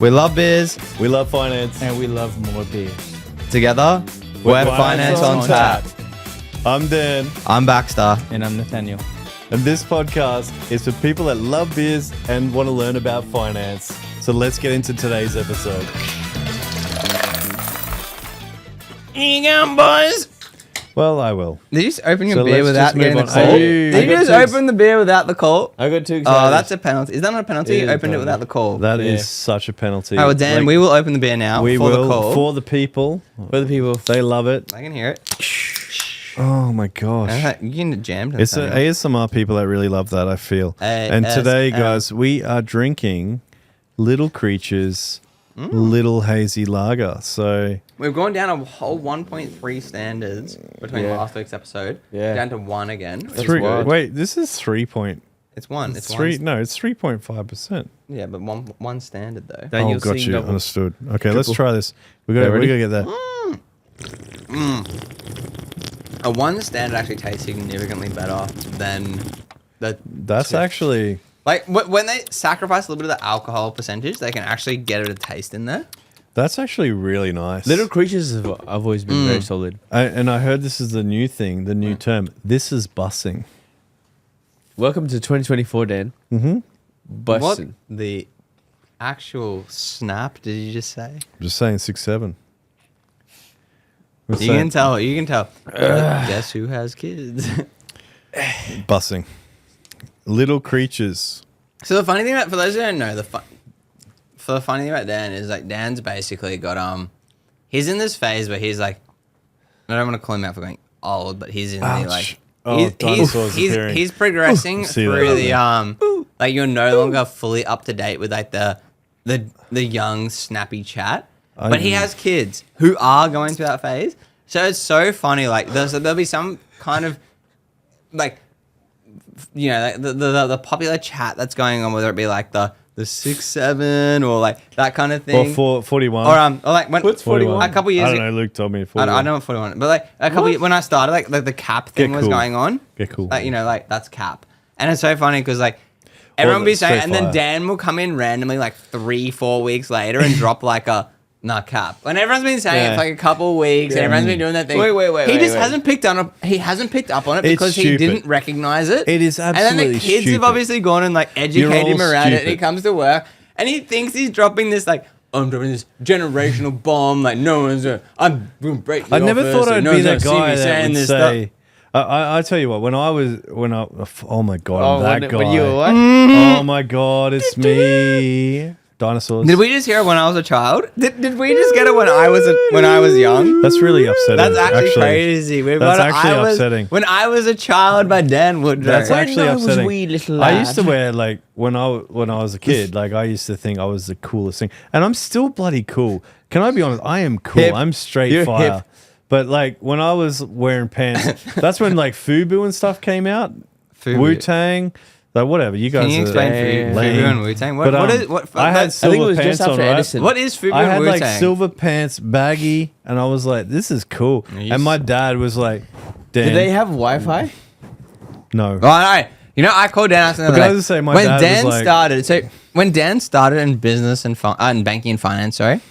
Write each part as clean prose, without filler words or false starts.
We love beers. We love finance. And we love more beer. Together, we're Finance on Tap. I'm Dan, I'm Baxter. And I'm Nathaniel. and this podcast is for people that love beers and want to learn about finance. So let's get into today's episode. You going, boys? Well, I will. Did you just open your So beer let's without just move getting the on. cold? Did Did you just open the beer without the cold? I got too excited. Oh, that's a penalty. Is that not a penalty? It You is opened it penalty. without the cold. That Yeah. is such a penalty. Oh, well, Dan, Like, we will open the beer now we for will the cold. for the people. for the people. They love it. I can hear it. Oh my gosh. You can jam It's the ASMR people that really love that, I feel. And today, guys, we are drinking Little Creatures Little Hazy Lager. So We've gone down a whole 1.3 standards between Yeah. last week's episode. Yeah. Down to 1 again. which is three. wild. Wait, this is 3 point. It's 1. It's three. 1. No, it's 3.5%. Yeah, but one standard though. Dan, Oh, you'll got see you. double. Understood. Okay, let's Triple. try this. We got. Okay, We ready? gotta get that. A 1 standard actually tastes significantly better than the. That's two. actually. Like when they sacrifice a little bit of the alcohol percentage, they can actually get a taste in there. That's actually really nice. Little creatures have I've always been very solid. And I heard this is the new thing, the new term. This is bussing. Welcome to 2024, Dan. Mm-hmm. What Bussin'. the actual snap did you just say? Just saying 6-7. You can tell. You can tell. Guess who has kids? Bussing. Little Creatures. So the funny thing about, for those who don't know, the funny thing about Dan is like Dan's basically got he's in this phase where he's like, I don't want to call him out for going old, but he's in the Ouch. like Oh, dinosaurs appearing. he's progressing See through that. the like you're no longer fully up to date with like the young snappy chat, but he has kids who are going through that phase. So it's so funny. Like there'll be some kind of like, you know, like the popular chat that's going on, whether it be like the 6-7 or like that kind of thing. Or 41. Or like when What's 41? a couple years I ago. don't know. Luke told me I 41. know what 41, but like a couple when I started, like the cap thing was cool. going on. Get cool. Like, you know, like that's cap, and it's so funny because like everyone will be saying, straight and then fire. Dan will come in randomly like 3-4 weeks later and drop like a cap, and everyone's been saying it Yeah. for like a couple weeks, and everyone's been doing that thing. Wait, He just wait. hasn't picked on he hasn't picked up on it It's because he stupid. didn't recognize it. It is And then absolutely the kids stupid. have obviously gone and like educated him all around it, and he stupid. comes to work and he thinks he's dropping this like. I'm dropping this generational bomb. Like no one's. I'm gonna break. The I never office, thought and I'd no be one's that gonna see me guy that saying would this say. I tell you what, oh my god, I'm that guy. When you were what? Oh my god, it's me. Dinosaurs. Did we just hear it when I was a child? Did we just get it when I was young? That's really upsetting. That's actually crazy. We've That's got actually upsetting. When I was a child by Dan Woodrow. That's actually I was upsetting. wee little I lad. used to wear like when I was a kid, like I used to think I was the coolest thing, and I'm still bloody cool. Can I be honest? I am cool. Hip. I'm straight You're fire. hip. But like when I was wearing pants, that's when like FUBU and stuff came out. Fubu. Wu-Tang, like whatever. You guys Can you are explain Yeah. Fubu and Wu-Tang? What But, is what? I had I silver think it was pants just after on, right? Edison. What is Fubu I and had Wu-Tang? like silver pants, baggy, and I was like, "This is cool." you And my dad was like, "Dan, Did they have Wi-Fi? no." Oh, no. You know, I called Dan after But can I just say, my when dad was Dan like- started. So when Dan started in business and in banking and finance, sorry,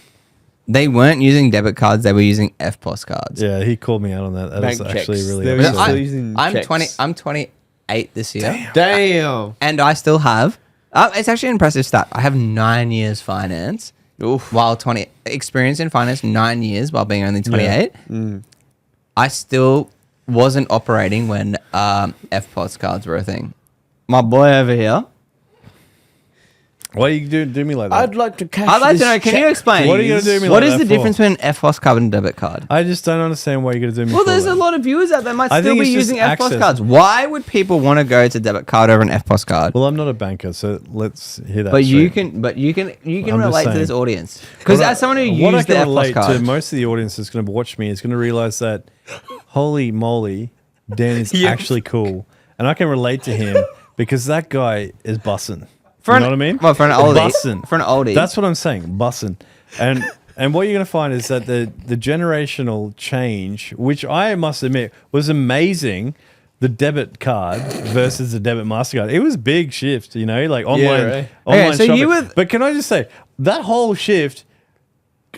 they weren't using debit cards; they were using FPOS cards. Yeah, he called me out on that. That Bank was actually checks. really They were But still upsetting. using I'm checks. 20. I'm 28 this year. Damn. And I still have. It's actually an impressive stat. I have 9 years finance, Oof. while 20 experience in finance 9 years while being only 28. I still wasn't operating when FPOS cards were a thing. My boy over here. Why you do me like that? I'd like to cash I'd like to this know. Can you check, explain? What are you gonna do to me What like is that the for? difference between FPOS card and debit card? I just don't understand why you're gonna do me. Well, for there's that. a lot of viewers out there might I still think be it's just using FPOS access. cards. Why would people want to go to debit card over an FPOS card? Well, I'm not a banker, so let's hear that. But you straight. can I'm just relate to saying. this audience because What as someone who what I used the can FPOS relate to, card, most of the audience that's going to watch me is going to realize that, holy moly, Dan is Yeah. actually cool, and I can relate to him because that guy is bussin'. For You an- know what I mean? well, for an oldie. Bussin'. For an oldie. That's what I'm saying, bussin'. And what you're going to find is that the generational change, which I must admit was amazing, the debit card versus the debit MasterCard. It was big shift, you know, like online, right. online Okay, so shopping. you were- But can I just say, that whole shift,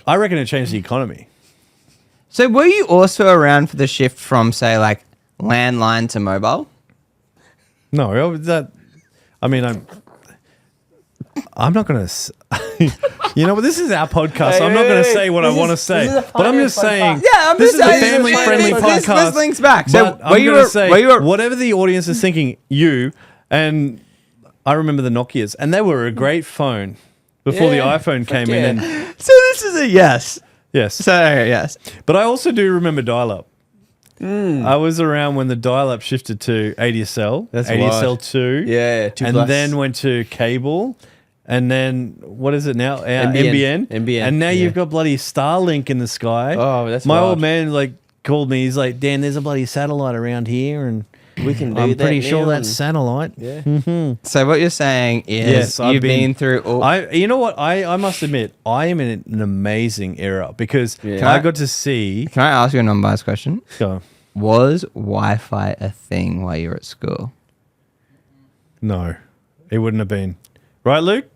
I reckon it changed the economy. So were you also around for the shift from, say, like landline to mobile? No, I'm not going to. You know, but this is our podcast. Hey, I'm not wait, going to wait, say what I this want to is say. a But I'm just finance saying. podcast. Yeah, I'm this just is saying a family-friendly podcast. This links back. So But I'm going to say, were you whatever the audience is thinking, you, and I remember the Nokias, and they were a great phone before the Yeah, iPhone fuck came in. yeah. And So this is a yes. yes. So yes. But I also do remember dial-up. I was around when the dial-up shifted to ADSL, That's ADSL wild. 2. Yeah, 2 and plus. then went to cable, and then what is it now? NBN. NBN. And now you've got bloody Starlink in the sky. Oh, that's my wild. old man like called me. He's like, Dan, there's a bloody satellite around here, and We can do I'm that pretty sure now that's satellite. Yeah. So what you're saying is Yes, I've you've been through all. You know what? I must admit, I am in an amazing era because Yeah. I got to see. Can I ask you a non-biased question? Go. Was Wi-Fi a thing while you were at school? No, it wouldn't have been. Right, Luke?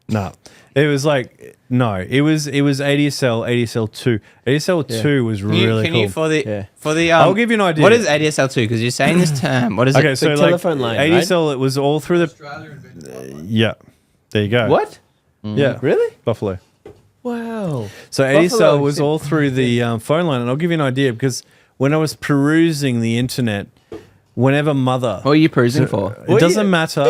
No. It was like no. It was ADSL, ADSL 2. ADSL 2 was really Can cool. you for the Yeah. for the I'll give you an idea. What is ADSL 2? Because you're saying this term. What is Okay, it? so The like telephone line, right? ADSL, it was all through the. Yeah, there you go. What? Yeah, Really? Buffalo. Wow. So Buffalo, ADSL was shit. all through the phone line, and I'll give you an idea because when I was perusing the internet, whenever mother, What are you perusing for? it doesn't matter.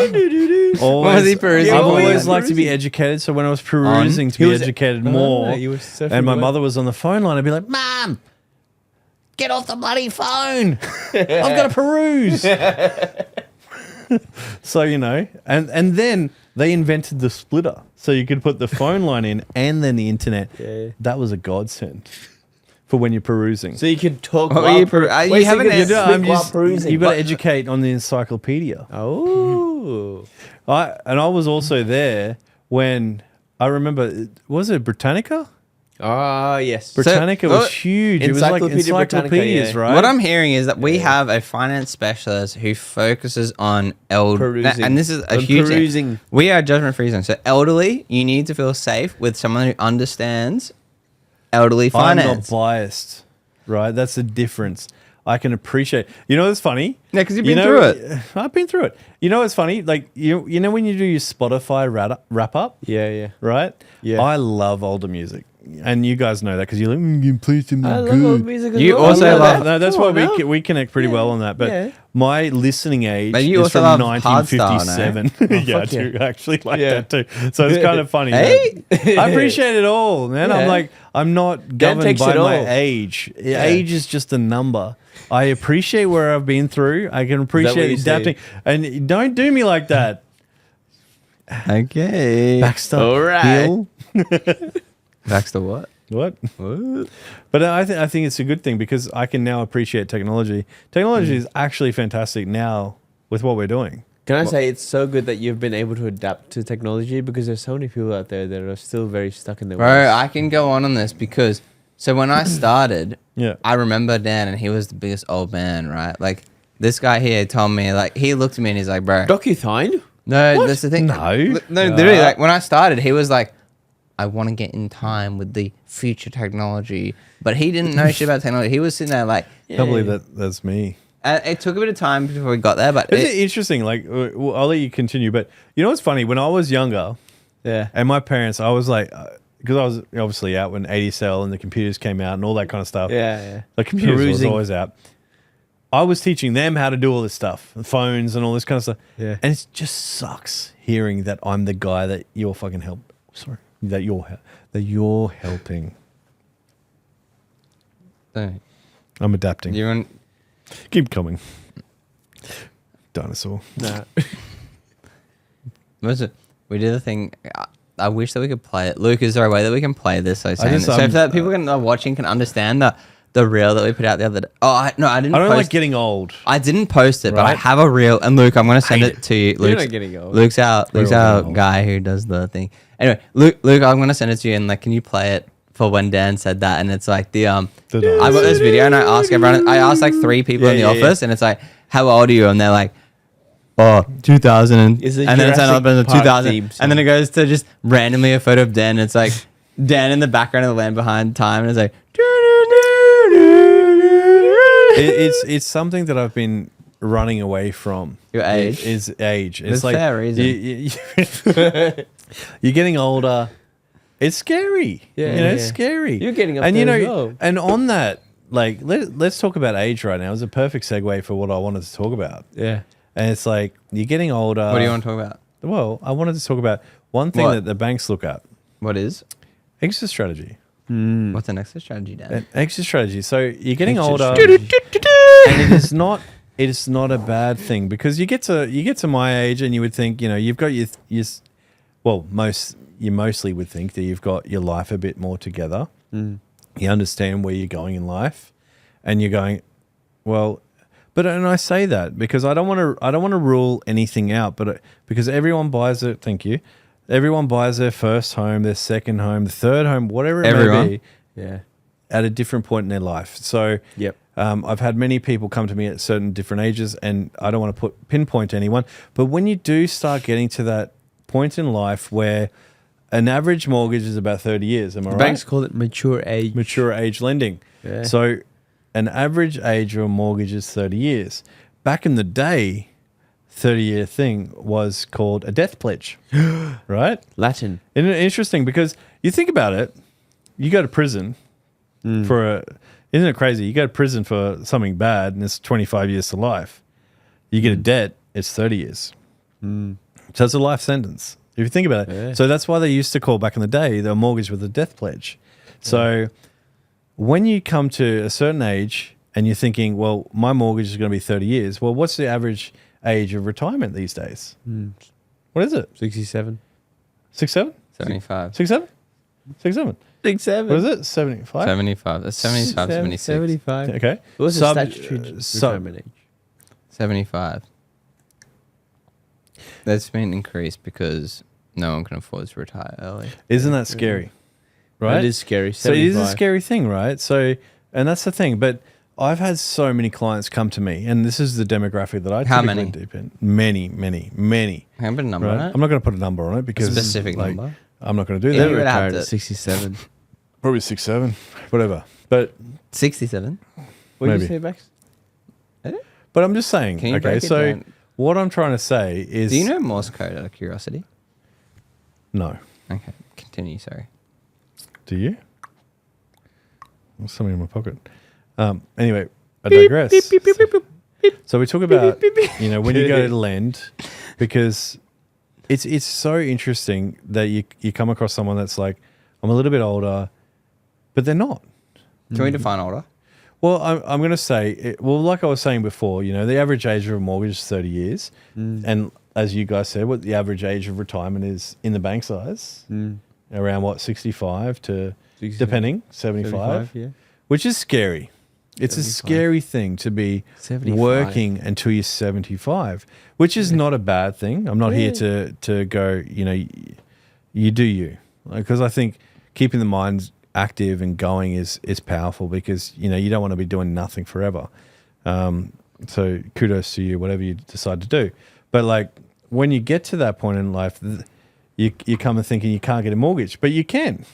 What was he perusing I've for? always Yeah. liked to be educated, so when I was perusing to He be was- educated more, you were surfing and my away. mother was on the phone line, I'd be like, "Mom, get off the bloody phone! I've got to peruse." So and then they invented the splitter, so you could put the phone line in and then the internet. Yeah. That was a godsend for when you're perusing. So you can talk What were while you you Wait, so haven't can answered- speak while perusing. You've got to But- educate on the encyclopedia. Oh. I was also there when I remember. Was it Britannica? Ah, yes. Britannica was what- huge. It was like Encyclopedia Britannica, encyclopedias, yeah. right? What I'm hearing is that we have a finance specialist who focuses on Perusing. and this is a On huge thing. perusing. We are judgment free zone. So elderly, you need to feel safe with someone who understands elderly I'm not finance. biased, right? That's the difference. I can appreciate. You know what's funny? Yeah, 'cause you've been through it. I've been through it. You know what's funny? Like you know when you do your Spotify wrap up, Yeah, yeah. right? Yeah. I love older music, and you guys know that because you're like, you play something I good. love old music as You well. also I love love- that. No, that's Come why on now. we connect pretty well on that. But Yeah. my listening age But you is also from love hardstyle, 1957. yeah, I fuck do actually like Yeah. that too. So it's kind of funny. Hey? man. I appreciate it all, man. I'm Yeah. like, I'm not governed takes by it my all. age. Age is just a number. I appreciate where I've been through. I can what appreciate you say? adapting. And don't do me like that. Okay. Baxter All right. Hill. Baxter what? What? But I think it's a good thing because I can now appreciate technology. Technology is actually fantastic now with what we're doing. Can I say it's so good that you've been able to adapt to technology because there's so many people out there that are still very stuck in their Bro, ways. I can go on this because so when I started, Yeah. I remember Dan and he was the biggest old man, right? Like this guy here told me, like he looked at me and he's like, bro, DocuSign? no, that's the thing. No. No, literally, like when I started, he was like, I want to get in time with the future technology, but he didn't know shit about technology. He was sitting there like, Can't believe that's me. it took a bit of time before we got there, but It's interesting. Like, I'll let you continue, but you know what's funny? When I was younger, Yeah. and my parents, I was like, because I was obviously out when ADSL and the computers came out and all that kind of stuff. Yeah, yeah. The computers was Perusing. always out. I was teaching them how to do all this stuff, the phones and all this kind of stuff. Yeah. And it just sucks hearing that I'm the guy that you're fucking that you're helping. Don't- I'm adapting. you want, Keep coming. Dinosaur. Nah. what is it? We did the thing. I wish that we could play it. Luke, is there a way that we can play this? So, saying just, this? So if that people can watching can understand the reel that we put out the other day. Oh, I didn't. I don't post like getting old. I didn't post it, but I Right. have a reel. And Luke, I'm gonna send Hate it to you. You're Luke's, not getting old. Luke's our We're all getting old. guy who does the thing. Anyway, Luke, I'm gonna send it to you, and like, can you play it for when Dan said that? And it's like the I got this video, and I ask everyone. I asked like 3 people in the Yeah, yeah, office, and it's like, how old are you? And they're like, 2000, and It's a then it's another Jurassic person, Park 2000, theme and then song. it goes to just randomly a photo of Dan. And it's like Dan in the background of the Land Behind Time, and it's like. It's something that I've been running away from. Your age? Is age. There's It's like fair reason. you're getting older. It's scary. Yeah, you know, yeah. it's scary. You're getting up and there you know, as well. and on that, like, let's talk about age right now. It's a perfect segue for what I wanted to talk about. Yeah. And it's like you're getting older. What do you want to talk about? Well, I wanted to talk about one thing What? that the banks look at: What is? exit strategy. What's an exit strategy, Dan? An exit strategy. So you're getting Exit older, strategy. and it is not a bad thing because you get to my age and you would think, you know, you've got you mostly would think that you've got your life a bit more together. You understand where you're going in life, and you're going, well, but and I say that because I don't want to rule anything out, but because everyone buys it. Thank you. Everyone buys their first home, their second home, the third home, whatever it Everyone? may be, Yeah. at a different point in their life. So Yep. I've had many people come to me at certain different ages, and I don't want to pinpoint anyone, but when you do start getting to that point in life where an average mortgage is about 30 years, am I The right? banks call it mature age. Mature age lending. Yeah. So an average age of a mortgage is 30 years. Back in the day, 30-year thing was called a death pledge, right? Latin. And it's interesting because you think about it, you go to prison isn't it crazy? You go to prison for something bad and it's 25 years to life. You get a debt, it's 30 years. So it's a life sentence. If you think about it. Yeah. So that's why they used to call back in the day the mortgage with a death pledge. So when you come to a certain age and you're thinking, well, my mortgage is going to be 30 years. Well, what's the average age of retirement these days? What is it? 67. 6'7"? 75. 6'7"? 6'7". 67. What is it? 75? 75. That's 75, 76. 75. Okay. What's the Sub- statutory retirement age? 75. That's been increased because no one can afford to retire early. Isn't that scary? Right? It is scary. So it is a 75. scary thing, right? So, and that's the thing. But I've had so many clients come to me, and this is the demographic that I How typically many? deep in. Many. Can I put a number Right? on it? I'm not going to put a number on it because specific like, number? I'm not going to do Yeah, that. you would have Retired to- at 67. Probably 6'7", whatever. But 67. What did Maybe. you say, Max? but I'm just saying. Can you Okay, break it so down? what I'm trying to say is, Do you know Morse code out of curiosity? No. Okay, continue, sorry. Do you? There's something in my pocket. Anyway, I digress. So we talk about, you know, when you go to lend, because it's so interesting that you come across someone that's like, I'm a little bit older, but they're not. Can we define older? Well, I'm going to say, like I was saying before, you know, the average age of a mortgage is 30 years. And as you guys said, what the average age of retirement is in the bank size, around what, 65 to, 67. depending, 75, Yeah. which is scary. It's a 75. scary thing to be 75. working until you're 75, which is not a bad thing. I'm not here to go, you know, you do you. Because I think keeping the mind active and going is powerful because, you know, you don't want to be doing nothing forever. So kudos to you, whatever you decide to do. But like when you get to that point in life, you come and thinking you can't get a mortgage, but you can.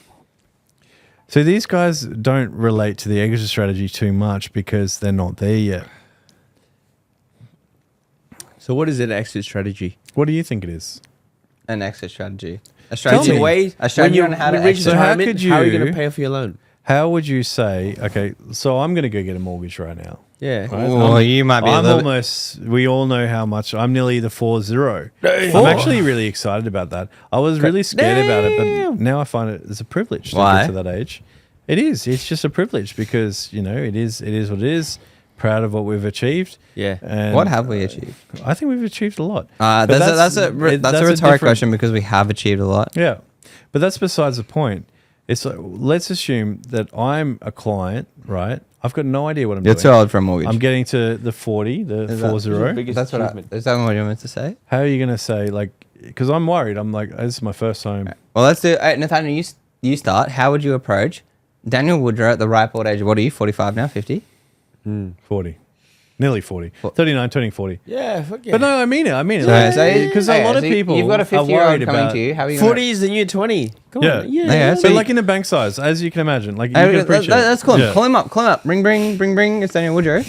So these guys don't relate to the exit strategy too much because they're not there yet. So what is an exit strategy? What do you think it is? An exit strategy. A Tell strategy. me. A strategy on how to reach exit. So how retirement, could how are you going you- to pay off your loan? How would you say, okay, so I'm going to go get a mortgage right now. Yeah. Right? Oh, you might be a I'm little bit- almost, we all know how much, I'm nearly the 4-0. I'm actually really excited about that. I was really scared about it, but now I find it as a privilege to Why? get to that age. It is. It's just a privilege because, you know, it is what it is. Proud of what we've achieved. Yeah. And What have we achieved? I think we've achieved a lot. That's But a rhetoric different- question because we have achieved a lot. Yeah. But that's besides the point. It's like, let's assume that I'm a client, right? I've got no idea what I'm You're doing. too old for a mortgage. I'm getting to the 40, the Is that- 40. Biggest That's what. achievement. Is that what you meant to say? How are you going to say, like, because I'm worried. I'm like, this is my first home. Well, let's do. Nathaniel, you start. How would you approach Daniel Woodrow at the ripe old age of what are you? 45 now? 50? 40. Nearly 40. 39, turning 40. Yeah, fuck yeah. But no, I mean it. Because a lot of people You've got a are 50-year-old worried coming about. to you. How are you 40 is the new 20. Come Yeah. on. Yeah. Okay, So so like in the bank size, as you can imagine. Like you Hey, can appreciate. let's call him. Yeah. Call him up. Call him up. Bring. It's Daniel Woodrow.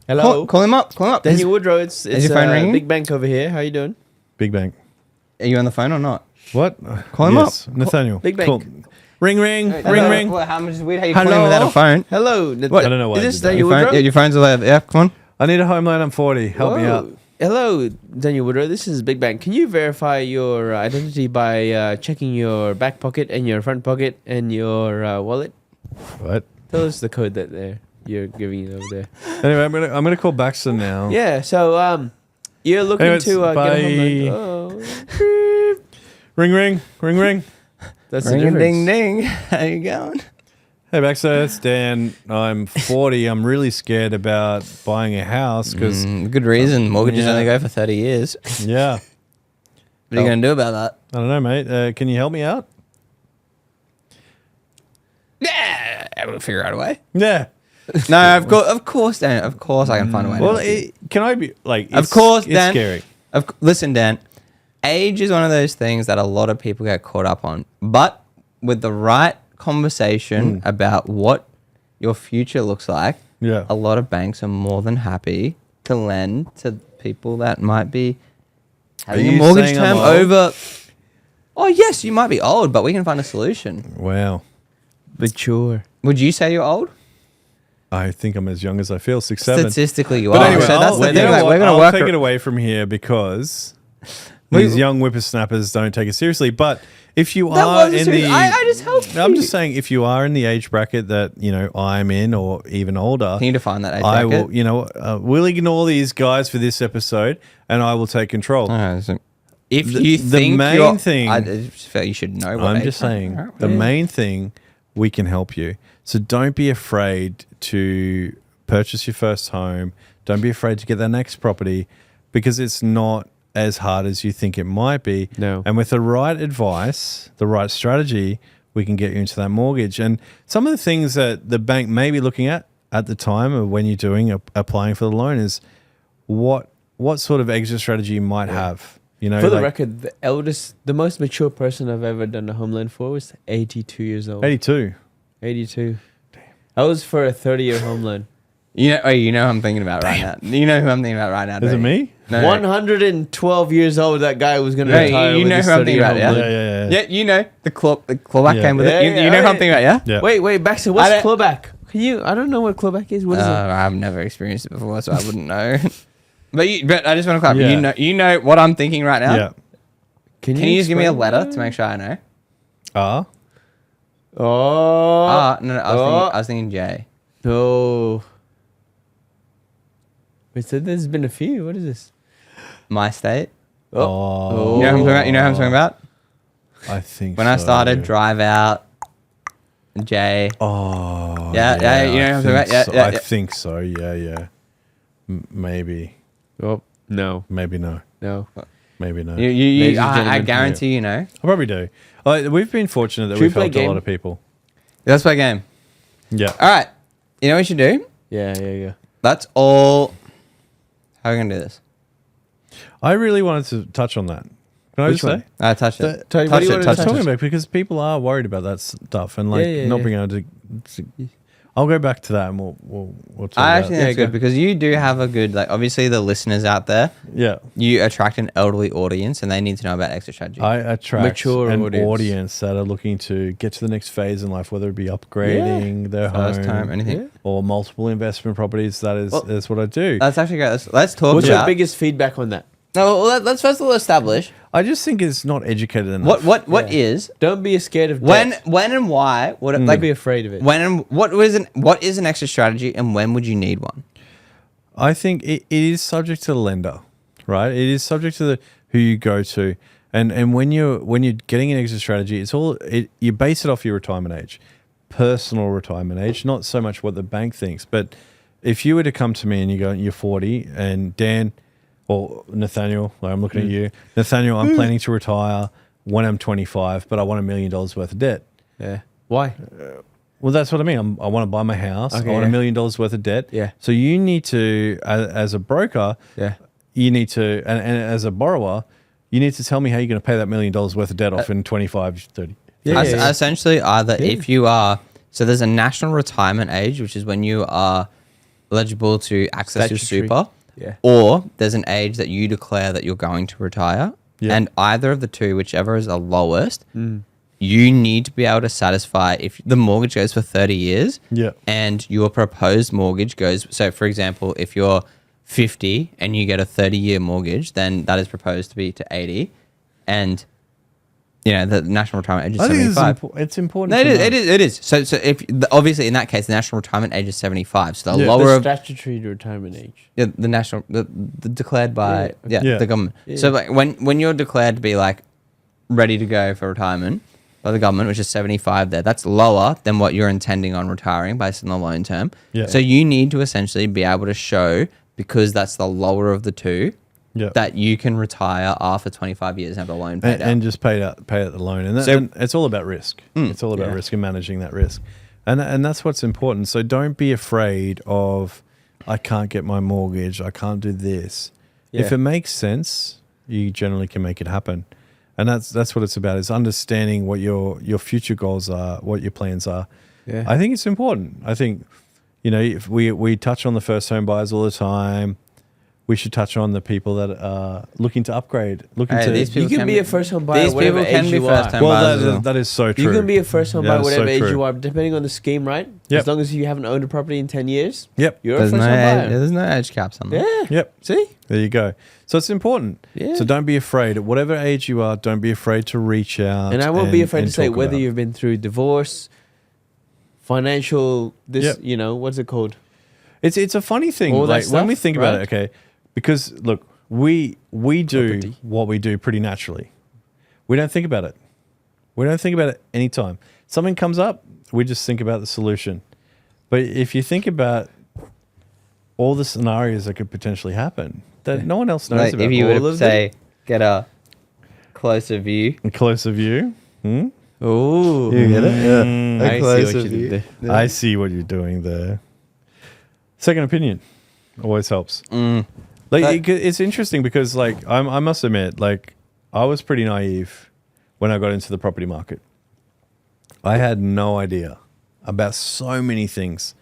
Hello. Call him up. Call him up. Daniel Woodrow, it's your phone ringing? Big Bank over here. How you doing? Big bank. Are you on the phone or not? What? Call him Yes, Nathaniel. Big bank. Call- Ring. Well, how much is weird how you calling him Hello? without a phone? Hello. I don't know why I Is this did that. Daniel Your, phone, Woodrow? your phone's alive. Yeah, come on. I need a home loan. I'm 40. Help me Whoa. out. Hello, Daniel Woodrow. This is Big Bang. Can you verify your identity by checking your back pocket and your front pocket and your wallet? What? Tell us the code that you're giving over there. Anyway, I'm gonna call Baxter now. Yeah. So you're looking Anyways, to get a home bye. loan. Oh. Ring. That's the Ring difference. ding ding. How you going? Hey Baxter, it's Dan. I'm 40. I'm really scared about buying a house because Good reason. Mortgages yeah. only go for 30 years. yeah, What are you going to do about that? I don't know, mate. Can you help me out? Yeah, we'll figure out a way. Yeah. No, of course, Dan. Of course, I can find a way. Well, to help you. can I be like? Of course, it's Dan. scary. Listen, Dan. Age is one of those things that a lot of people get caught up on, but with the right conversation about what your future looks like, Yeah. a lot of banks are more than happy to lend to people that might be having a you mortgage saying I'm term old? over. Oh yes, you might be old, but we can find a solution. Wow. Mature. Would you say you're old? I think I'm as young as I feel. 6'7". Statistically, you But are. anyway, So that's the you thing. know Like, what? we're gonna I'll work. take it away from here because We- these young whippersnappers don't take it seriously. But if you That are wasn't in serious. the, I just helped I'm you. just saying, if you are in the age bracket that I'm in, or even older, Can you define that age I bracket? will. We'll ignore these guys for this episode, and I will take control. If The- you the think main you're- thing- I just feel you should know. What I'm age just saying, bracket. the main thing, we can help you. So don't be afraid to purchase your first home. Don't be afraid to get that next property, because it's not as hard as you think it might be. No. And with the right advice, the right strategy, we can get you into that mortgage. And some of the things that the bank may be looking at the time of when you're applying for the loan is what sort of exit strategy you might have. For the record, the most mature person I've ever done a home loan for was 82 years old. 82. 82. Damn. I was for a 30-year home loan. You know who I'm thinking about right now. You know who I'm thinking about right now. Is it don't you? me? No, 112 years old, that guy was going to No, retire. you with know his who I'm thinking 30-year about, home yeah? loan. Yeah. Yeah, you know the clawback Yeah. came with Yeah, it. You yeah, know who I'm yeah. thinking about, yeah? Yeah. Wait, Baxter, I what's don't- clawback? I don't know what clawback is. What is it? I've never experienced it before, so I wouldn't know. But I just want to clarify. Yeah. You know what I'm thinking right now. Yeah. Can you just give me a explain? letter to make sure I know? Ah. Oh. No, I was thinking J. No. Wait, so there's been a few. What is this? My state. Oh. You know what I'm talking about? I think When I so. started Drive Out, J. Oh. Yeah, you know what I'm talking about? Yeah, I yeah. think so. Yeah. Maybe. Oh, no. Maybe no. No. Maybe no. Ladies and I gentlemen, guarantee you know. I probably do. We've been fortunate that Should we we've play helped a game? lot of people. Let's play a game. Yeah. All right. You know what we should do? Yeah. That's all. How are we going to do this? I really wanted to touch on that. Can I Which just one? say? I touched it. Tony, what Touch do you it, want to touch I'm it. talking about because people are worried about that stuff and like Yeah, not yeah. being able to. I'll go back to that and we'll talk I about actually it. think that's Yeah, good go. because you do have a good, like, obviously the listeners out there, Yeah. you attract an elderly audience and they need to know about exit strategy. I attract Mature an audience. audience that are looking to get to the next phase in life, whether it be upgrading their First home time, anything. Yeah. or multiple investment properties. That's what I do. That's actually great. Let's talk What's about. your biggest feedback on that? No, well, let's first of all establish I just think it's not educated enough. what Yeah. is Don't be scared of when debt. and why would it Don't like be afraid of it. when and what is an exit strategy and when would you need one? I think it is subject to the lender, right? It is subject to who you go to, and when you're getting an exit strategy, you base it off your retirement age, personal retirement age, not so much what the bank thinks. But if you were to come to me and you're 40, and Dan or Nathaniel, like I'm looking at you, Nathaniel, I'm planning to retire when I'm 25, but I want $1 million worth of debt. Yeah. Why? Well, that's what I mean. I want to buy my house. Okay, I want yeah. $1 million worth of debt. Yeah. So you need to, as a broker, Yeah. you need to, and as a borrower, you need to tell me how you're going to pay that $1 million worth of debt off in 25, 30. Yeah, Es- yeah. Essentially, either if you are, so there's a national retirement age, which is when you are eligible to access your Statutory. super, Yeah. or there's an age that you declare that you're going to retire. Yeah. And either of the two, whichever is the lowest, you need to be able to satisfy if the mortgage goes for 30 years Yeah. and your proposed mortgage goes. So, for example, if you're 50 and you get a 30-year mortgage, then that is proposed to be to 80. And, you know, the national retirement age is I think 75. it's important. No, to know. it is. So if obviously in that case, the national retirement age is 75. So the Yeah. lower The of statutory retirement age. the national, the declared by Yeah. the government. Yeah. So like when you're declared to be like ready to go for retirement by the government, which is 75 there, that's lower than what you're intending on retiring based on the loan term. Yeah. So you need to essentially be able to show, because that's the lower of the two, Yeah. that you can retire after 25 years and have the loan paid out. And just pay out the loan, and, So- and it's all about risk. It's all about Yeah. risk and managing that risk, and that's what's important. So don't be afraid of, I can't get my mortgage, I can't do this. If Yeah. it makes sense, you generally can make it happen, and that's what it's about. Is understanding what your future goals are, what your plans are. Yeah. I think it's important. I think, if we touch on the first home buyers all the time. We should touch on the people that are looking to upgrade, looking Hey, to. these people You can can be be- a first home buyer These whatever people can age be you first are. time Well, buyers as well. that is so true. You can be a first home That buyer is so whatever age true. you are, depending on the scheme, right? Yep. As long as you haven't owned a property in 10 years, Yep. you're There's a no, first home buyer. there's no age caps on that. Yeah. Yep. See? There you go. So it's important. Yeah. So don't be afraid. At whatever age you are, don't be afraid to reach out. And I won't be afraid and to say talk whether about it. you've been through divorce, financial, Yep. what's it called? It's a funny thing. All that Like when we stuff, think about right? it, okay, because look, we do Property. what we do pretty naturally. We don't think about it. We don't think about it anytime. Something comes up, we just think about the solution. But if you think about all the scenarios that could potentially happen that no one else knows Like about, if you all were to of them, say, get a closer view. a closer view. Oh, You get it? Yeah. I see what you did there. I see what you're doing there. Second opinion always helps. Like it's interesting because, like, I must admit, like, I was pretty naive when I got into the property market. I had no idea about so many things.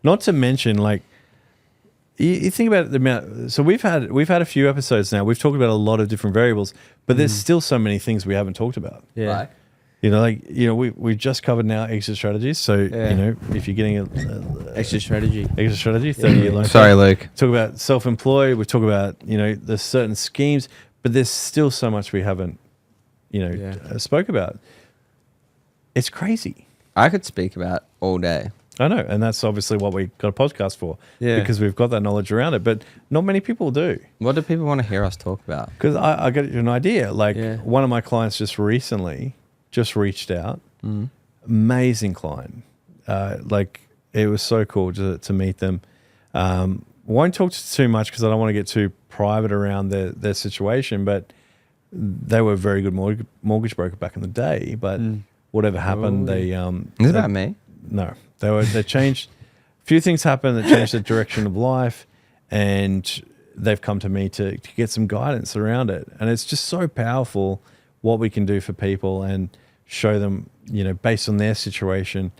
Not to mention, like, you think about the amount. So we've had a few episodes now. We've talked about a lot of different variables, but there's still so many things we haven't talked about. Yeah. Like, We've just covered now exit strategies. So Yeah. if you're getting a Extra strategy. exit strategy, 30-year loan. sorry, Luke. Talk about self-employed. We talk about there's certain schemes, but there's still so much we haven't spoke about. It's crazy. I could speak about all day. I know, and that's obviously what we got a podcast for. Yeah. Because we've got that knowledge around it, but not many people do. What do people want to hear us talk about? Because I got an idea. Like Yeah. one of my clients just recently reached out. Amazing client. Like it was so cool to meet them. Won't talk too much because I don't want to get too private around their situation, but they were a very good mortgage broker back in the day. But whatever happened, Oh, they Is it about me? no, they changed. A few things happened that changed the direction of life, and they've come to me to get some guidance around it. And it's just so powerful what we can do for people and show them, based on their situation,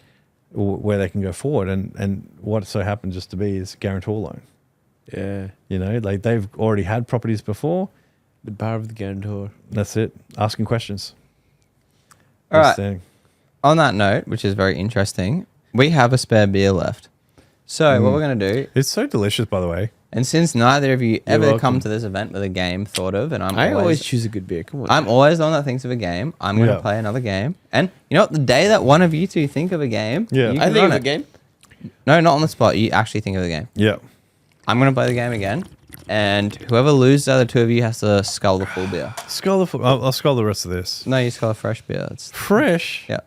where they can go forward. And what so happened just to be is a guarantor loan. Yeah. Like they've already had properties before. The power of the guarantor. That's it. Asking questions. All right. Understanding. On that note, which is very interesting, we have a spare beer left. So what we're going to do, It's so delicious, by the way. and since neither of you ever welcome. come to this event with a game thought of, and I always choose a good beer. Come on. I'm always the one that thinks of a game. I'm going to Yeah. play another game. And you know what? The day that one of you two think of a game, Yeah. you I can think run of a it. game. No, not on the spot. You actually think of the game. Yeah. I'm going to play the game again. And whoever loses out of the two of you has to scull the full beer. I'll scull the rest of this. No, you scull a fresh beer. It's, Fresh. yeah.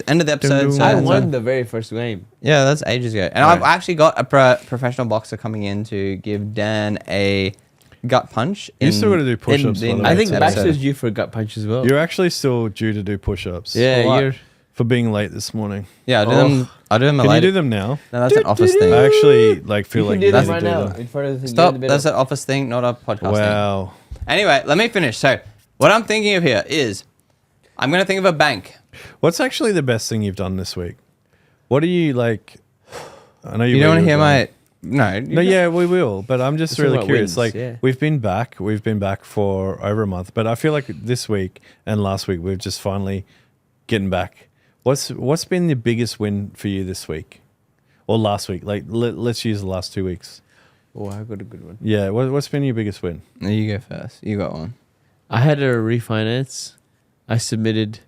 End of the episode. So, I so- won the very first game. Yeah, that's ages ago. And I've actually got a professional boxer coming in to give Dan a gut punch. You still gotta do push-ups, by the way. I think it's Baxter's due for a gut punch as well. You're actually still due to do push-ups. yeah, For what? you're. for being late this morning. Yeah, I'll do them Can you later. do them now? No, that's an office thing. I actually feel You like can do you them need to right do now them. in front of the thing. Stop. That's an office thing, not a podcast thing. Wow. Anyway, let me finish. So, what I'm thinking of here is I'm going to think of a bank. What's actually the best thing you've done this week? What are you like? I know You don't want to hear going. my. No. No, yeah, we will. But I'm just Let's talk really about curious. wins, Like, yeah. we've been back for over a month. But I feel like this week and last week we're just finally getting back. What's been the biggest win for you this week or last week? Like, let's use the last 2 weeks. Oh, I got a good one. Yeah, what's been your biggest win? No, you go first. You got one. I had a refinance. I submitted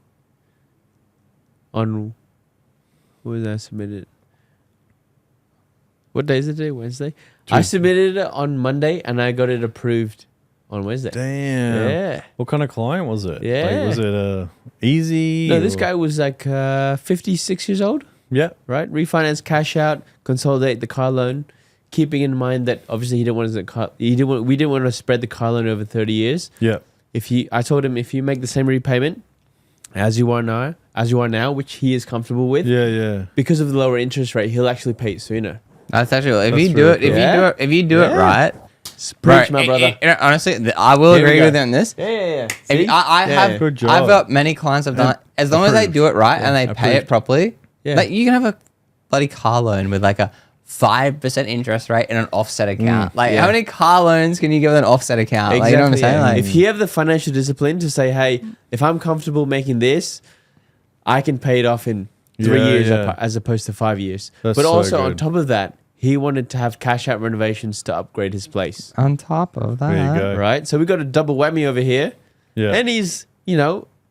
on. What was I submitted? What day is it today? Wednesday. I Tuesday. submitted it on Monday and I got it approved on Wednesday. Damn. Yeah. What kind of client was it? Yeah. Like, was it easy? No, this or- guy was like 56 years old, Yeah. right? Refinance, cash out, consolidate the car loan, keeping in mind that obviously we didn't want to spread the car loan over 30 years. Yeah. I told him if you make the same repayment as you are now, which he is comfortable with, Yeah. Yeah. because of the lower interest rate, he'll actually pay it sooner. That's actually if That's you do really it, if cool. you do it, if you do it Yeah. right, Preach, bro, my brother. honestly, I will Here we agree go. with you on this. Yeah. If you- I Yeah. have, Good job. I've got many clients I've done it. As long as they Approved. do it right Yeah, and they pay approved. it properly, Yeah. like you can have a bloody car loan with like a 5% interest rate in an offset account. Like, yeah. how many car loans can you give with an offset account? Like, you know what I'm saying? yeah. Like, If you have the financial discipline to say, hey, if I'm comfortable making this, I can pay it off in 3 Yeah, years yeah. as opposed to 5 years. That's But so also on good. top of that, he wanted to have cash out renovations to upgrade his place. on top of that, There you go. Right? So we got a double whammy over here. Yeah. And he's,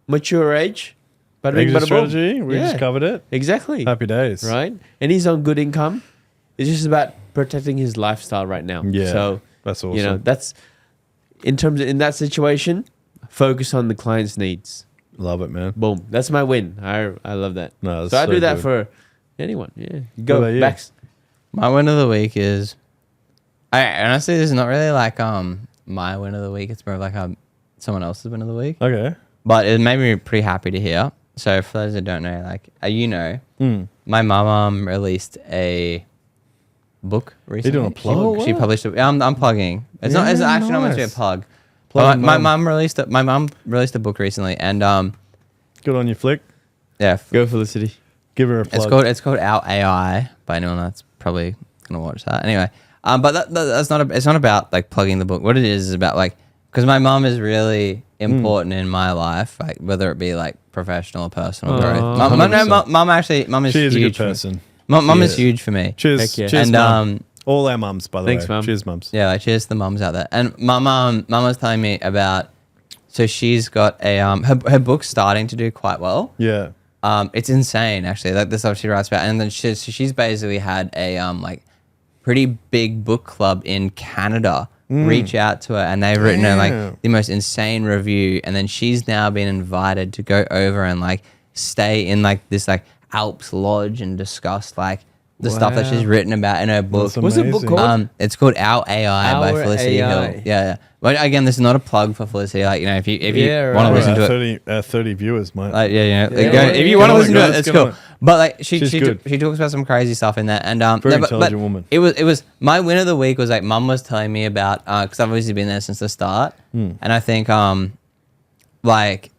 mature age. Bada bing, Exit bada boom. strategy. We just covered it. Exactly. Happy days. Right? And he's on good income. It's just about protecting his lifestyle right now. Yeah. So, That's awesome. that's in that situation, focus on the client's needs. Love it, man. Boom. That's my win. I love that. No, that's So I so do that good. for anyone. Yeah. What Go about you? back. my win of the week is. I honestly, this is not really like my win of the week. It's more like someone else's win of the week. Okay. But it made me pretty happy to hear. So for those that don't know, like my mum released a book recently. doing a plug? She published it. I'm plugging. It's not. It's Yeah, actually not meant to be a nice. plug. Plug But my mum. mum released it. My mum released a book recently, and Good on you, Flick. yeah, Go Felicity. Give her a plug. it's called Our AI by anyone that's probably gonna watch that anyway. But that's not. It's not about like plugging the book. What it is about like because my mum is really important in my life, like whether it be like professional or personal growth. Aw. Mum is She is a good huge for me. person. Mum She is is. huge for me. Cheers. Heck yeah. Cheers, And mum. All our mums, by the Thanks, way. mum. Cheers, mums. yeah, like cheers to the mums out there. And my mum was telling me about. So she's got a her book's starting to do quite well. Yeah. It's insane actually. Like the stuff she writes about, and then she's basically had a like pretty big book club in Canada reach out to her, and they've written her like Damn. the most insane review, and then she's now been invited to go over and like stay in like this like Alps lodge and discuss like the stuff that Wow. she's written about in her book. That's What's the book amazing. called? It's called Our AI by Our Felicity AI. Hill. Yeah. But again, this is not a plug for Felicity. Like, if you Yeah, want to right. listen to it, 30 viewers, mate. like, Yeah, if you get want to on it, listen to it, guys, it's get cool. on it. But like, she She's good. she talks about some crazy stuff in there, and Very but intelligent woman. It was my win of the week was like Mum was telling me about because I've obviously been there since the start, and I think like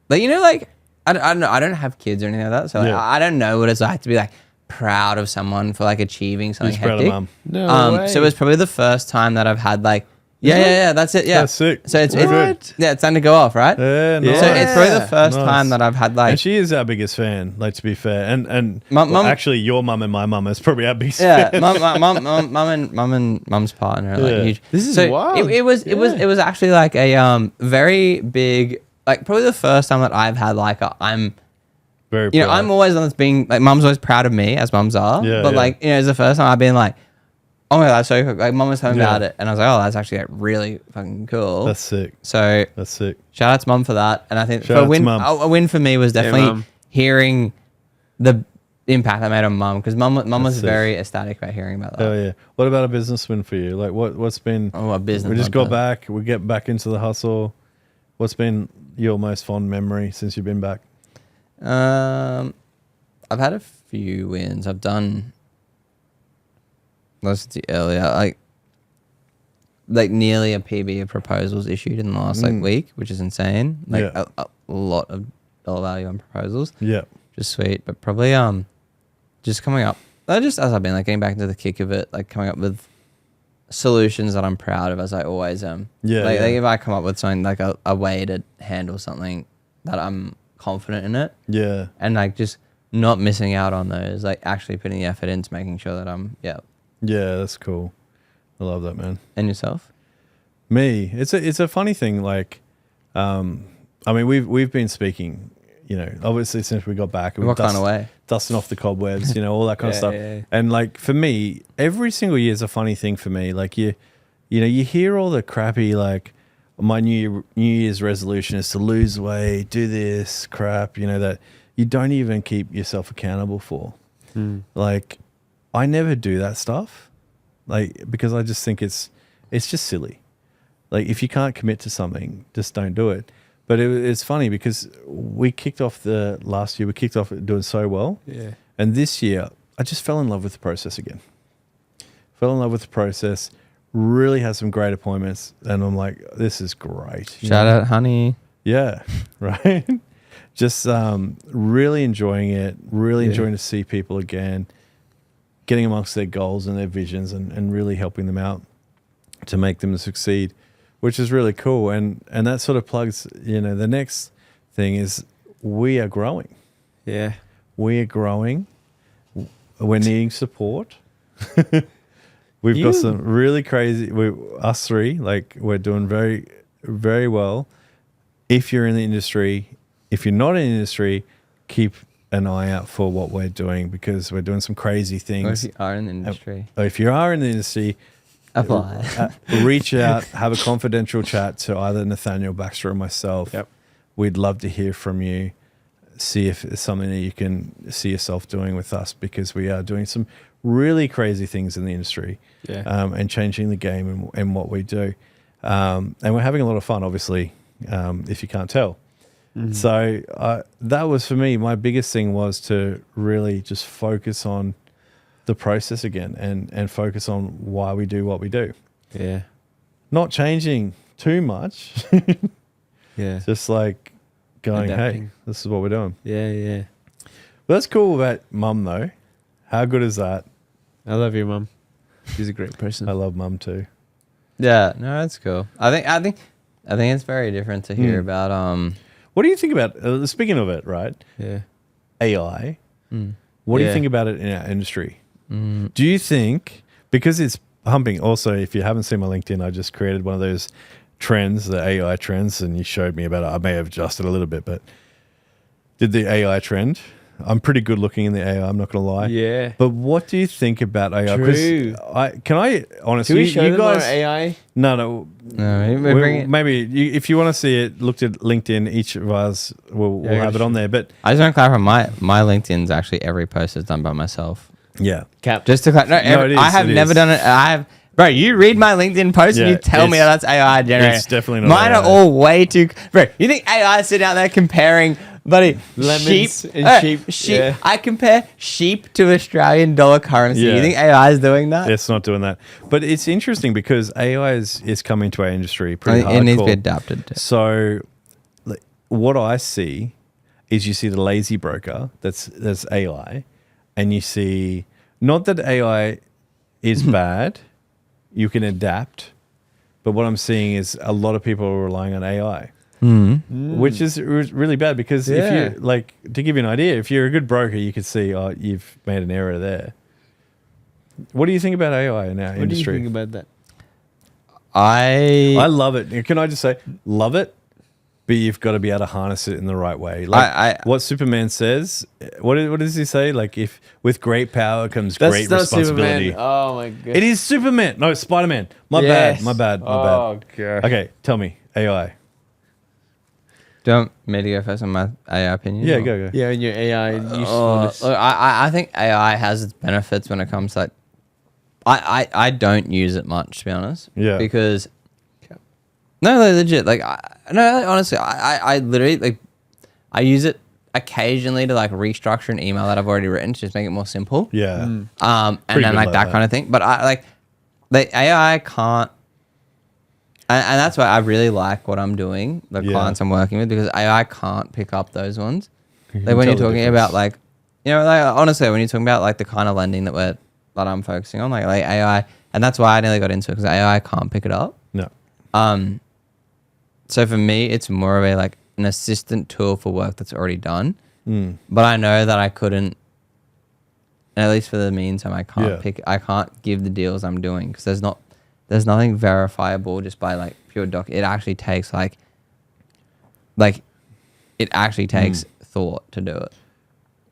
like I don't know, I don't have kids or anything like that, so like, Yeah. I don't know what it's like to be like proud of someone for like achieving something Who's proud of hectic. mum? No way. So it was probably the first time that I've had like yeah, that's it. Yeah, That's sick. So it's What? yeah, it's time to go off, right? Yeah, nice. So it's probably the first Nice. time that I've had like And she is our biggest fan, like to be fair. And Mum- well, mum- actually your mum and my mum is probably our biggest yeah, fan. mum and mum's partner are like Yeah. huge. This is so wild. It was actually like a very big like probably the first time that I've had like I'm Very proud. I'm always the one that's being like mum's always proud of me as mums are. Yeah, but yeah. like it's the first time I've been like, oh my god, that's so cool. Like mum was telling me Yeah. about it, and I was like, oh, that's actually like, really fucking cool. That's sick. So That's sick. shout out to mum for that, and I think Shout for out to mum. a win for me was definitely mum. hearing the impact I made on mum because mum was sick. very ecstatic about hearing about that. Oh yeah. What about a business win for you? Like what's been Oh, a business. we just one, got back, we get back into the hustle. What's been your most fond memory since you've been back? I've had a few wins. I've done. Let's see earlier, like nearly a PB of proposals issued in the last week, which is insane. Like a lot of dollar value on proposals. Yeah. Just sweet, but probably just coming up. Just as I've been like getting back into the kick of it, like coming up with solutions that I'm proud of, as I always am. Yeah. Like if I come up with something like a way to handle something that I'm confident in it. Yeah. And like just not missing out on those, like actually putting the effort into making sure that I'm Yeah, that's cool. I love that, man. And yourself? Me, it's a funny thing. Like, I mean, we've been speaking, you know, obviously since we got back. What kind of way? Dusting off the cobwebs, you know, all that kind of stuff. Yeah. And like for me, every single year is a funny thing for me. Like you know, you hear all the crappy like, my New Year's resolution is to lose weight, do this crap, you know, that you don't even keep yourself accountable for. Like, I never do that stuff, like, because I just think it's just silly. Like, if you can't commit to something, just don't do it. But it's funny because we kicked off doing so well. Yeah. And this year, I just fell in love with the process again. Fell in love with the process, really had some great appointments. And I'm like, this is great. Shout out, honey. Yeah, right. Just really enjoying it, really enjoying to see people again, getting amongst their goals and their visions and really helping them out to make them succeed, which is really cool. And that sort of plugs, you know, the next thing is we are growing. Yeah. We are growing. We're needing support. We've got some really crazy, us three, like we're doing very, very well. If you're in the industry, if you're not in the industry, keep an eye out for what we're doing because we're doing some crazy things. Or if you are in the industry. If you are in the industry, apply. Reach out, have a confidential chat to either Nathaniel Baxter or myself. Yep. We'd love to hear from you. See if it's something that you can see yourself doing with us because we are doing some really crazy things in the industry and changing the game and what we do. And we're having a lot of fun, obviously, if you can't tell. So that was, for me, my biggest thing was to really just focus on the process again and focus on why we do what we do. Yeah. Not changing too much. Yeah. Just like going, Adapting. hey, this is what we're doing. Yeah, yeah. Well, that's cool about Mum, though. How good is that? I love your mum. She's a great person. I love Mum too. Yeah, no, that's cool. I think it's very different to hear about What do you think about, speaking of it, right? Yeah. AI. What do you Yeah. think about it in our industry? Do you think, because it's pumping, also, if you haven't seen my LinkedIn, I just created one of those trends, the AI trends, and you showed me about it. I may have adjusted a little bit, but did the AI trend. I'm pretty good looking in the AI, I'm not going to lie. Yeah. But what do you think about AI? 'Cause True. Can I honestly, Should we show you them guys, our AI? No, we bring it. maybe if you want to see it, look at LinkedIn. Each of us will have it on there. But I just want to clarify, my LinkedIn's actually every post is done by myself. yeah, Cap. Just to clarify, it is, I have it never is. done it. Bro, you read my LinkedIn post and Yeah, you tell me it's- that's AI generated. it's definitely not Mine AI. are all way too. Bro, you think AI is sitting out there comparing, buddy, Lemons sheep and sheep, yeah. I compare sheep to Australian dollar currency. Yeah. You think AI is doing that? it's not doing that. But it's interesting because AI is coming to our industry pretty hardcore. It needs to be adapted to. So, like, what I see is you see the lazy broker that's AI, and you see not that AI is bad. You can adapt, but what I'm seeing is a lot of people are relying on AI, which is really bad because if Yeah. you like, to give you an idea, if you're a good broker, you could see, oh, you've made an error there. What do you think about AI in our What do you industry? think about that? I love it. Can I just say, love it? But you've got to be able to harness it in the right way. Like what Superman says. What does he say? Like, if with great power comes great not responsibility. Superman. Oh my god. It is Superman. No, Spider-Man. My Yes. bad. Oh god. Okay, tell me. AI. Do you want me to go first on my AI opinion? Yeah, or- go. Yeah, and your AI usefulness. Look, I think AI has its benefits when it comes to, like, I don't use it much, to be honest. Yeah. Because no, like, legit, like honestly, I literally, like, I use it occasionally to like restructure an email that I've already written to just make it more simple. Yeah. And Pretty then good like like that that. kind of thing. But I like the AI can't, and that's why I really like what I'm doing, the Yeah. clients I'm working with, because AI can't pick up those ones. You Like can when you're tell the talking about difference. like, you know, like honestly, when you're talking about like the kind of lending that I'm focusing on, like AI, and that's why I nearly got into it, because AI can't pick it up. No. So for me, it's more of a like an assistant tool for work that's already done. Mm. But I know that I couldn't, at least for the meantime, I can't give the deals I'm doing, because there's nothing verifiable just by like pure doc. It actually takes it actually takes thought to do it.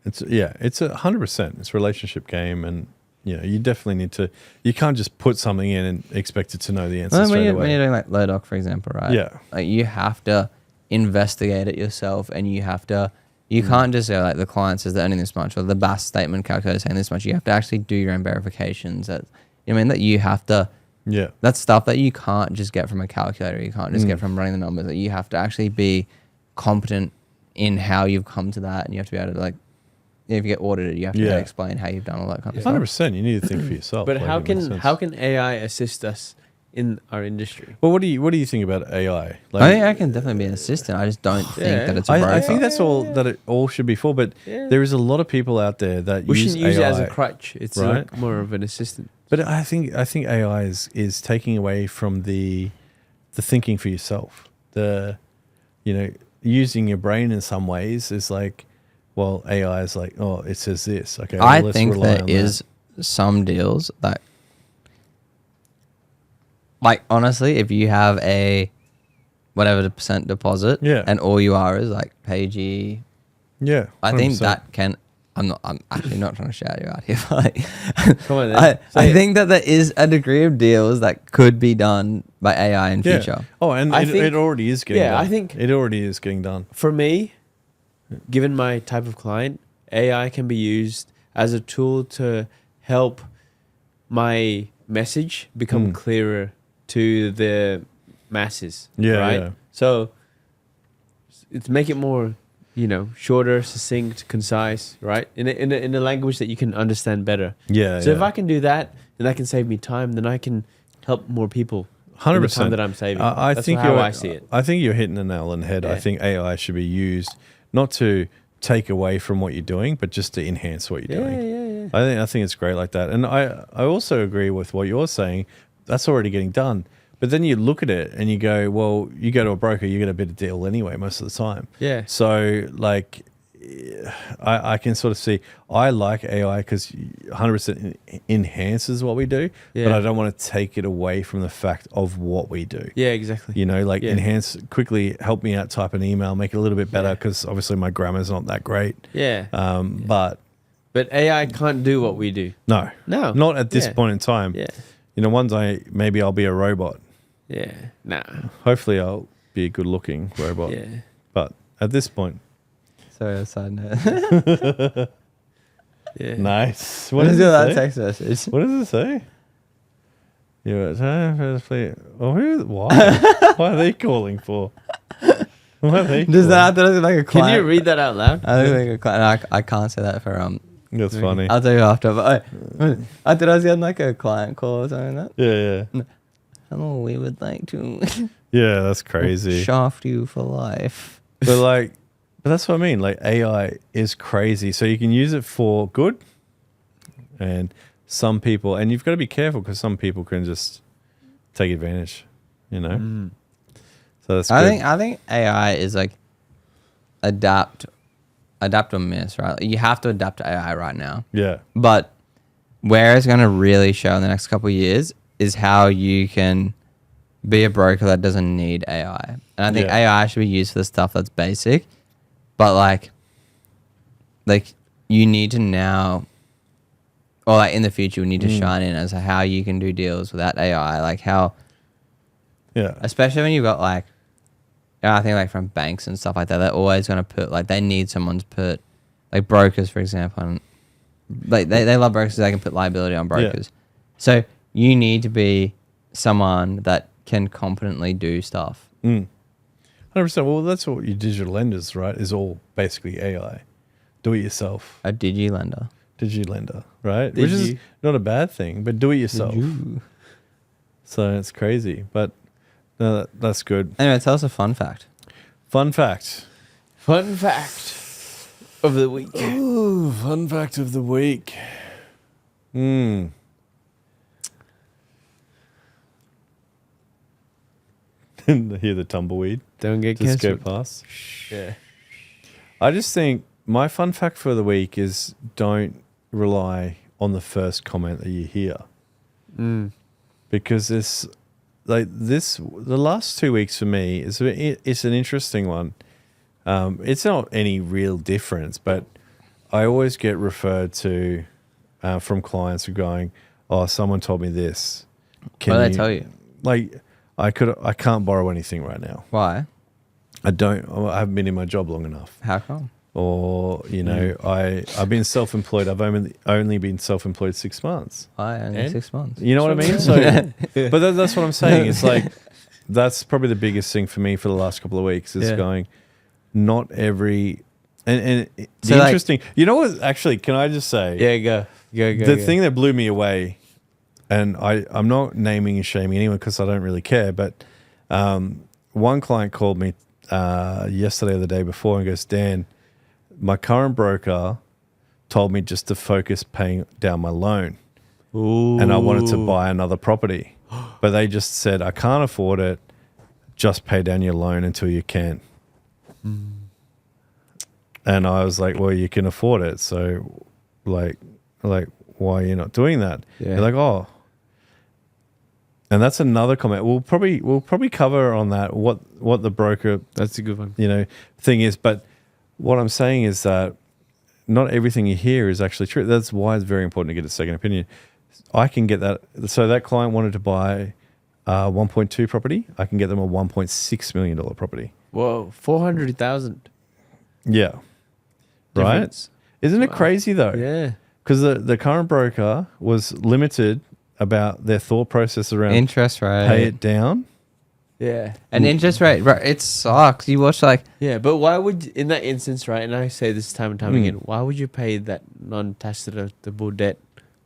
It's 100%. It's a relationship game, and you know, you definitely need to. You can't just put something in and expect it to know the answer Well, straight away. when you're doing like low doc, for example, right? Yeah. Like you have to investigate it yourself, and you can't just say like the client says they're earning this much, or the BAS statement calculator saying this much. You have to actually do your own verifications. That, you know what I mean, that you have to. Yeah. That's stuff that you can't just get from a calculator. You can't just get from running the numbers. That you have to actually be competent in how you've come to that, and you have to be able to like, if you get audited, you have to be able to explain how you've done all that kind of stuff. 100%. You need to think for yourself. But like, how it makes can sense. how can AI assist us in our industry? Well, what do you think about AI? Like, I think I can definitely be an assistant. I just don't think that it's a broker. I think that's all that it all should be for. But Yeah. there is a lot of people out there that We use shouldn't use AI, it as a crutch. It's right? like more of an assistant. But I think AI is taking away from the thinking for yourself. The, you know, using your brain in some ways is like, well, AI is like, oh, it says this. Okay, well, I let's think rely there on is some deals that, like, honestly, if you have a whatever the percent deposit, Yeah. and all you are is like pagey, that. Yeah, I think 100%. that can. I'm actually not trying to shout you out here, but like, Come on, then. I Say it. think that there is a degree of deals that could be done by AI in Yeah. future. Oh, and I it think- already is getting done. I think- it already is getting done. For me, given my type of client, AI can be used as a tool to help my message become clearer to the masses. Yeah, right. yeah. So it's make it more, shorter, succinct, concise, right? In a language that you can understand better. Yeah. So yeah. if I can do that, and that can save me time, then I can help more people. 100%. In the time that I'm saving. I That's think how you're, I see it. I think you're hitting the nail on the head. I Yeah. think AI should be used not to take away from what you're doing, but just to enhance what you're doing. Yeah. I think it's great like that. And I also agree with what you're saying. That's already getting done. But then you look at it and you go, well, you go to a broker, you get a better deal anyway most of the time. Yeah. So like, I can sort of see, I like AI because 100% enhances what we do, Yeah. but I don't want to take it away from the fact of what we do. Yeah, exactly. You know, like Yeah. enhance, quickly help me out, type an email, make it a little bit better Yeah. because obviously my grammar's not that great. Yeah. But But AI can't do what we do. no, No. not at this Yeah. point in time. Yeah. You know, one day maybe I'll be a robot. Yeah. Nah. Hopefully I'll be a good looking robot. Yeah. But at this point, Sorry, a side note. Yeah. nice. What is it that say? text message? What does it say? Why? Why are they calling for? Why are they Does calling? that look like a Can client? you read that out loud? I look like a client. I can't say that for That's funny. I'll tell you after. But I thought I was getting like a client call or something like that. Yeah. Hello, we would like to Yeah, that's crazy. shaft you for life. But that's what I mean. Like AI is crazy. So you can use it for good, and some people, and you've got to be careful because some people can just take advantage. You know. So that's good. I think AI is like adapt or miss, right? You have to adapt to AI right now. Yeah. But where it's going to really show in the next couple of years is how you can be a broker that doesn't need AI. And I think Yeah. AI should be used for the stuff that's basic, but like you need to now, or like in the future, we need to shine in as to how you can do deals without AI. Like how, Yeah. especially when you've got like, I think like from banks and stuff like that, they're always going to put like, they need someone to put, like brokers, for example, and like they love brokers, they can put liability on brokers. So you need to be someone that can competently do stuff. 100%. 100%. Well, that's what your digital lenders, right? Is all basically AI. Do it yourself. A digi-lender. Digilender, right? Did Which is you? not a bad thing, but do it yourself. So it's crazy, but no, that's good. Anyway, tell us a fun fact. Fun fact. Fun fact of the week. Ooh, fun fact of the week. Hear the tumbleweed. Don't get Just go cancelled. past. Yeah. I just think my fun fact for the week is don't rely on the first comment that you hear. Because the last 2 weeks for me it's an interesting one. It's not any real difference, but I always get referred to from clients who are going, "Oh, someone told me this." What did they tell you? Like, I can't borrow anything right now. Why? I haven't been in my job long enough. How come? Or, I've been self-employed. I've only been self-employed 6 months. Why only And? 6 months? You know what I mean? So, but that's what I'm saying. It's like, that's probably the biggest thing for me for the last couple of weeks is going, not every, and So, the like- interesting, you know what, actually, can I just say, Yeah, go. the thing that blew me away, and I'm not naming and shaming anyone because I don't really care, but one client called me yesterday or the day before and goes, "Dan, my current broker told me just to focus paying down my loan. Ooh. And I wanted to buy another property. But they just said, I can't afford it. Just pay down your loan until you can." And I was like, well, you can afford it. So like, why are you not doing that? Yeah. They're like, oh. And that's another comment. We'll probably cover on that what the broker That's a good one. thing is. But what I'm saying is that not everything you hear is actually true. That's why it's very important to get a second opinion. I can get that. So that client wanted to buy a 1.2 property. I can get them a $1.6 million property. Whoa, 400,000. Yeah. Right? Difference. Isn't it crazy though? Yeah. Because the current broker was limited about their thought process around Interest rate. pay it down. Yeah. And interest rate, bro, it sucks. You watch like, Yeah, but why would, in that instance, right, and I say this time and time again, why would you pay that non-tax deductible debt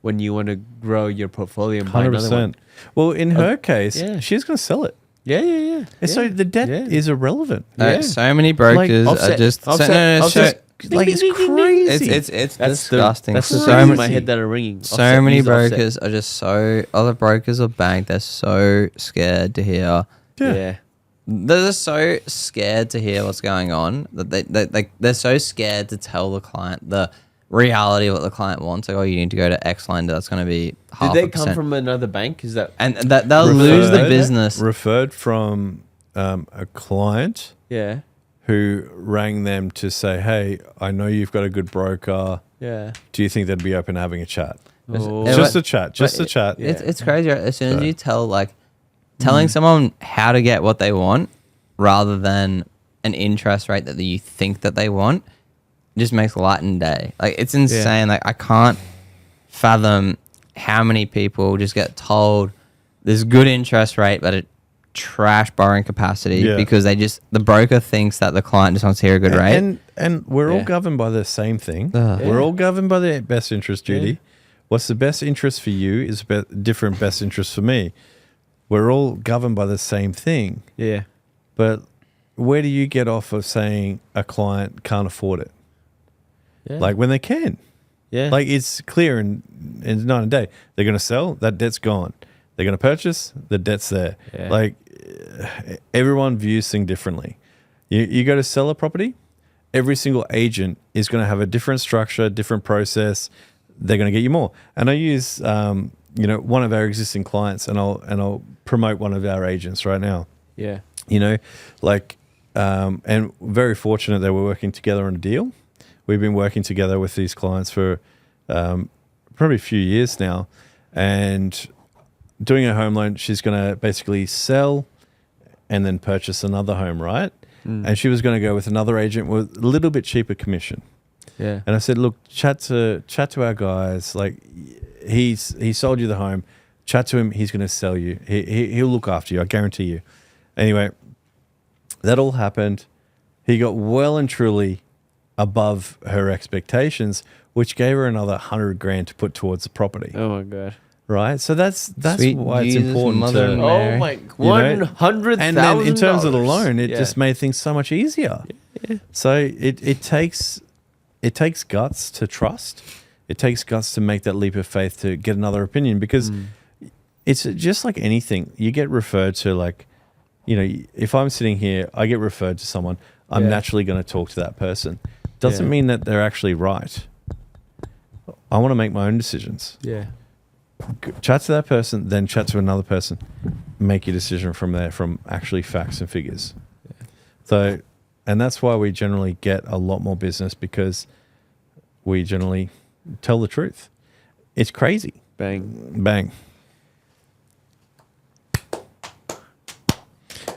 when you want to grow your portfolio and buy another one? 100%. Well, in her case, yeah. she's going to sell it. Yeah. And so the debt Yeah. is irrelevant. Yeah. so many brokers offset, are just offset, no, offset. Like, it's crazy. it's That's disgusting. That's the so things in many, my head that are ringing. so Offset, many use offset. brokers are just so other brokers or bank. They're so scared to hear. Yeah. They're just so scared to hear what's going on that they're so scared to tell the client the reality of what the client wants. Like, oh, you need to go to X lender. That's going to be half Did they a come percent. from another bank? Is that? And that they'll lose the business. Referred from a client Yeah. who rang them to say, hey, I know you've got a good broker. Yeah. Do you think they'd be open to having a chat? Oh. Yeah, Just but- a chat. Just a chat. Yeah. It's crazy. Right? As soon as So- you telling someone how to get what they want rather than an interest rate that you think that they want just makes light and day. Like, it's insane. Like, I can't fathom how many people just get told there's good interest rate but a trash borrowing capacity because the broker thinks that the client just wants to hear a good rate. And we're all Yeah. governed by the same thing. Ugh. We're Yeah. all governed by the best interest duty. Yeah. What's the best interest for you is different best interest for me. We're all governed by the same thing. Yeah. But where do you get off of saying a client can't afford it? Yeah. Like, when they can. yeah. Like, it's clear in night and day. They're going to sell, that debt's gone. They're going to purchase, the debt's there. Yeah. Like, everyone views things differently. You go to sell a property, every single agent is going to have a different structure, different process. They're going to get you more. And I use, one of our existing clients, and I'll promote one of our agents right now. yeah. And very fortunate that we're working together on a deal. We've been working together with these clients for probably a few years now, and doing a home loan, she's going to basically sell and then purchase another home, right? And she was going to go with another agent with a little bit cheaper commission. Yeah. And I said, look, chat to our guys. Like, he sold you the home. Chat to him. He's going to sell you. He'll look after you. I guarantee you. Anyway, That all happened. He got well and truly above her expectations, which gave her another 100 grand to put towards the property. Oh my god. Right? So that's Sweet why it's Jesus, important Mother to... Mary. Oh my, You know, 100,000. And then in terms of the loan, it Yeah. just made things so much easier. Yeah. So it takes guts to trust. It takes guts to make that leap of faith to get another opinion, because it's just like anything. You get referred to, like, you know, if I'm sitting here, I get referred to someone, I'm Yeah. naturally going to talk to that person. Doesn't Yeah. mean that they're actually right. I want to make my own decisions. Yeah. Chat to that person, then chat to another person. Make your decision from there, from actually facts and figures. So, and that's why we generally get a lot more business, because we generally tell the truth. It's crazy. Bang. Bang.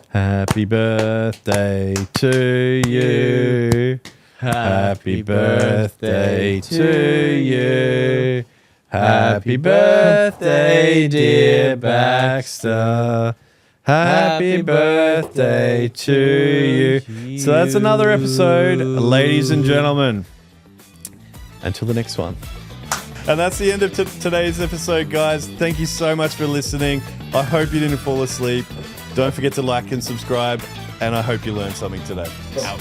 Happy birthday to you. Happy birthday to you. Happy birthday, dear Baxter. Happy birthday to you. So that's another episode, ladies and gentlemen. Until the next one. And that's the end of today's episode, guys. Thank you so much for listening. I hope you didn't fall asleep. Don't forget to like and subscribe. And I hope you learned something today. Out.